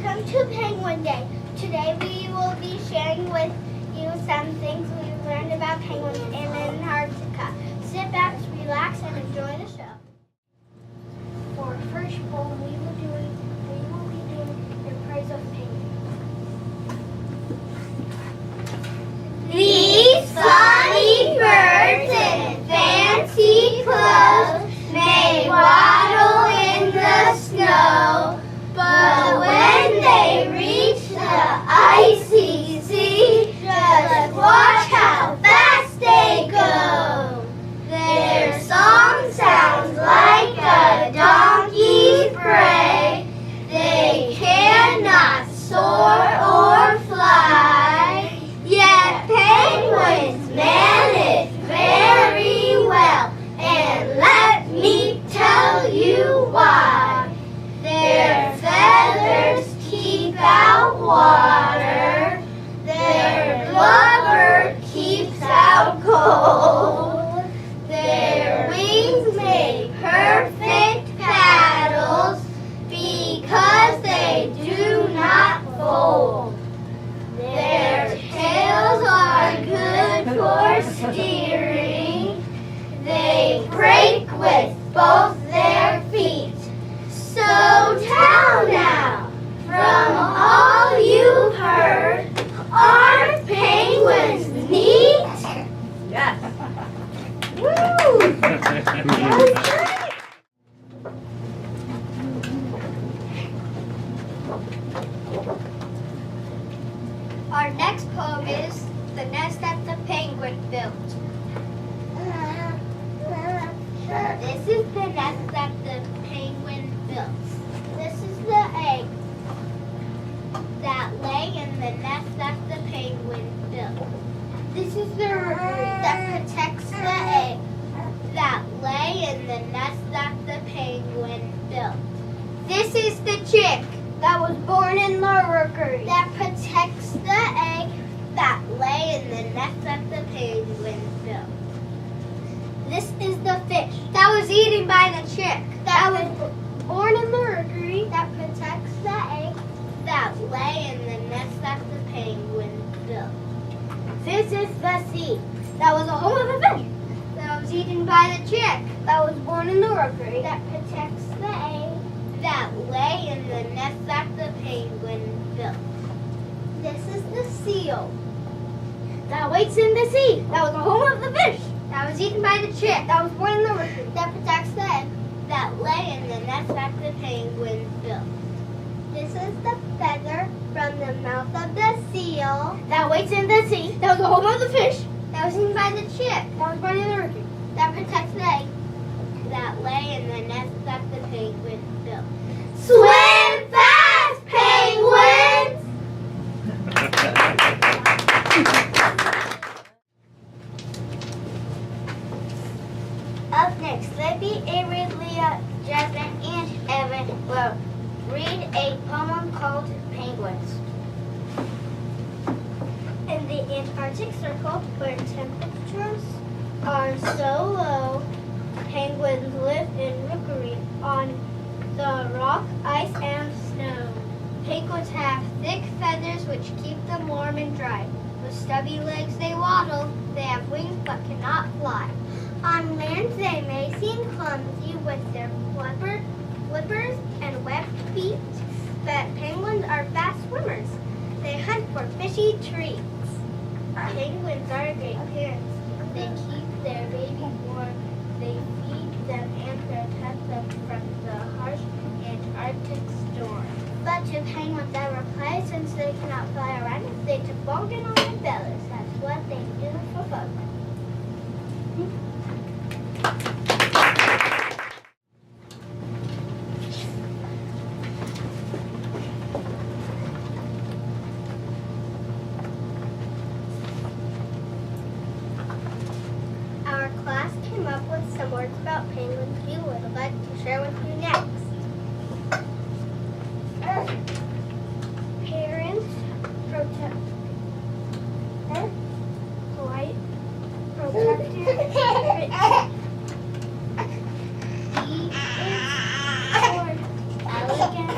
Welcome to Penguin Day. Today we will be sharing with you some things we've learned about penguins in Antarctica. Sit back, relax, and enjoy the show. For our first poem, we will be doing in praise of penguins. These funny birds in fancy clothes may waddle in the snow, but when they reach the icy sea, just watch how fast they go. Their song sounds like a donkey's bray. They cannot soar or fly, yet penguins manage very well, and let me tell you why. Their feathers keep out water, their blubber keeps out cold, their wings make perfect paddles because they do not fold. Their tails are good for steering, they break with both their feet. So tell now, from all you've heard, aren't penguins neat? Yes. Woo! Our next poem is The Nest That the Penguin Built. This is the nest that the penguin built. This is the egg that lay in the nest that the penguin built. This is the rookery that protects the egg that lay in the nest that the penguin built. This is the chick that was born in the rookery that protects the egg that lay in the nest that the penguin built. This is the fish that was eaten by the chick that was born in the rookery that protects the egg that lay in the nest that the penguin built. This is the sea that was a home of the fish that was eaten by the chick that was born in the rookery that protects the egg that lay in the nest that the penguin built. This is the seal that waits in the sea that was the home of the fish that was eaten by the chick that was born in the rookery that protects the egg that lay in the nest that the penguin built. This is the feather from the mouth of the seal that waits in the sea that was the home of the fish that was eaten by the chick that was born in the rookery that protects the egg that lay in the nest that the penguin built. Swim fast, penguins! Up next, Libby, Avery, Leah, Jasmine, and Evan will read a poem called Penguins. In the Antarctic Circle, where temperatures are so low, penguins live in rookery on the rock, ice, and snow. Penguins have thick feathers which keep them warm and dry. With stubby legs they waddle, they have wings but cannot fly. On land they may seem clumsy with their flippers and webbed feet, but penguins are fast swimmers. They hunt for fishy treats. Penguins are great parents. They keep their babies warm. They feed them and protect them from the harsh Antarctic storm. But do penguins ever play since they cannot fly around? They toboggan on their bellies. That's what they do for fun. Our class came up with some words about penguins we would like to share with you next. Parents protect. Polite. Protective. E is for elegant.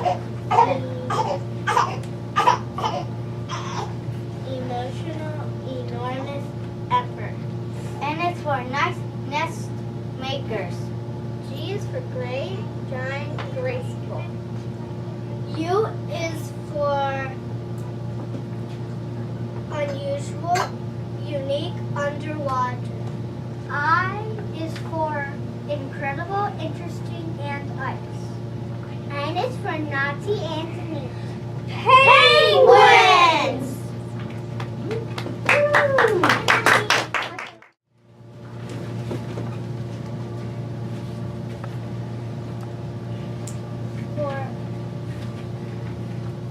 letters. G is for great, giant, graceful. U is for unusual, unique, underwater. I is for incredible, interesting, and ice. N is for naughty and neat. Penguins!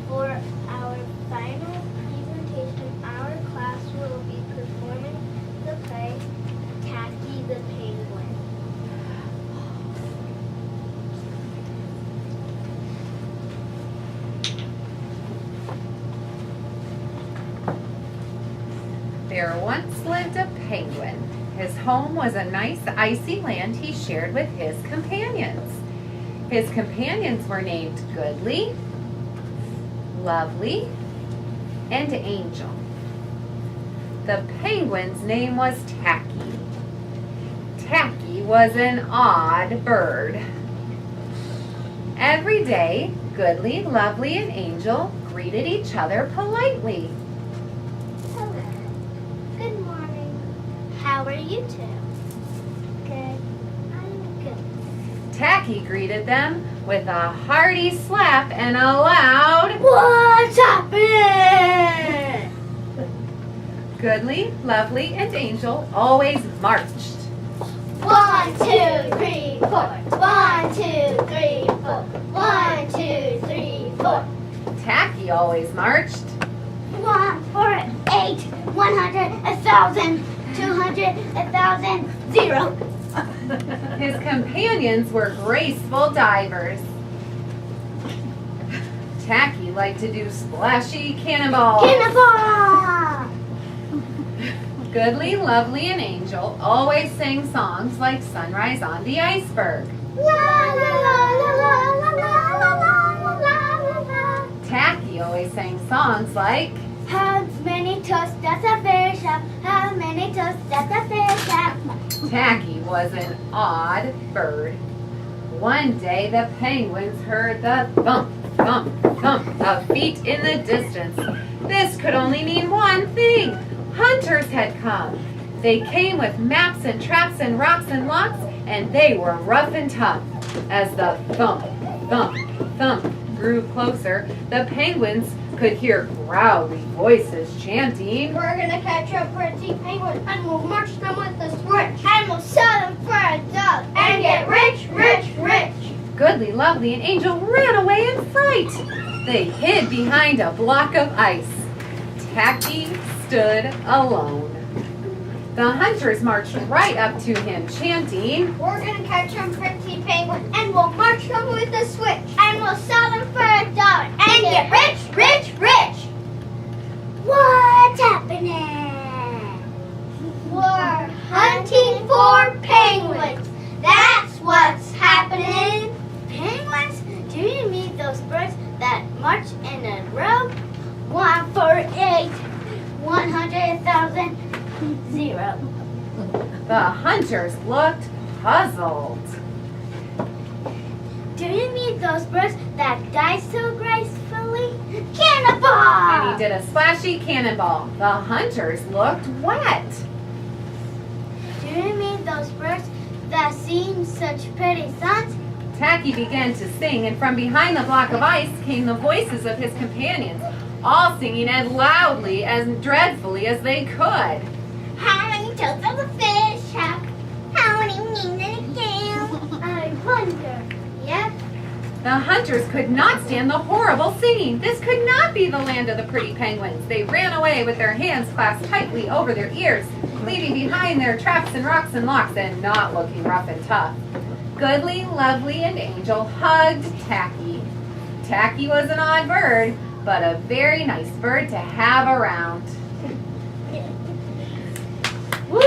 For our final presentation, our class will be performing the play Tacky the Penguin. There once lived a penguin. His home was a nice icy land he shared with his companions. His companions were named Goodly, Lovely, and Angel. The penguin's name was Tacky. Tacky was an odd bird. Every day, Goodly, Lovely, and Angel greeted each other politely. Hello. Good morning. How are you two? Good. I'm good. Tacky greeted them with a hearty slap and a loud, What's happening? Goodly, Lovely, and Angel always marched. 1, 2, 3, 4. 1, 2, 3, 4. 1, 2, 3, 4. Tacky always marched. 1, 4, 8, 100, 1,000, 200, 1,000, 0. His companions were graceful divers. Tacky liked to do splashy cannonballs. Cannonball! Goodly, Lovely, and Angel always sang songs like Sunrise on the Iceberg. La la la la la la la la la la. Tacky always sang songs like, How many toes does a fish have? How many toes does a fish have? Tacky was an odd bird. One day the penguins heard the thump, thump, thump of feet in the distance. This could only mean one thing. Hunters had come. They came with maps and traps and rocks and locks, and they were rough and tough. As the thump, thump, thump grew closer, the penguins could hear growly voices chanting, We're gonna catch a pretty penguin and we'll march them with a switch. And we'll sell them for $1 and get rich, rich, rich. Goodly, Lovely, and Angel ran away in fright. They hid behind a block of ice. Tacky stood alone. The hunters marched right up to him, chanting, We're gonna catch a pretty penguin and we'll march them with a switch. And we'll sell them for $1 and get rich, rich, rich. What's happening? We're hunting for penguins. That's what's happening. Penguins? Do you mean those birds that march in a row? 1, 4, 8, 100,000, 0. The hunters looked puzzled. Do you mean those birds that die so gracefully? Cannonball! And he did a splashy cannonball. The hunters looked wet. Do you mean those birds that sing such pretty songs? Tacky began to sing, and from behind the block of ice came the voices of his companions, all singing as loudly and dreadfully as they could. How many toes does a fish have? How many wings does it have? I wonder. Yep. The hunters could not stand the horrible singing. This could not be the land of the pretty penguins. They ran away with their hands clasped tightly over their ears, leaving behind their traps and rocks and locks and not looking rough and tough. Goodly, Lovely, and Angel hugged Tacky. Tacky was an odd bird, but a very nice bird to have around. Woo!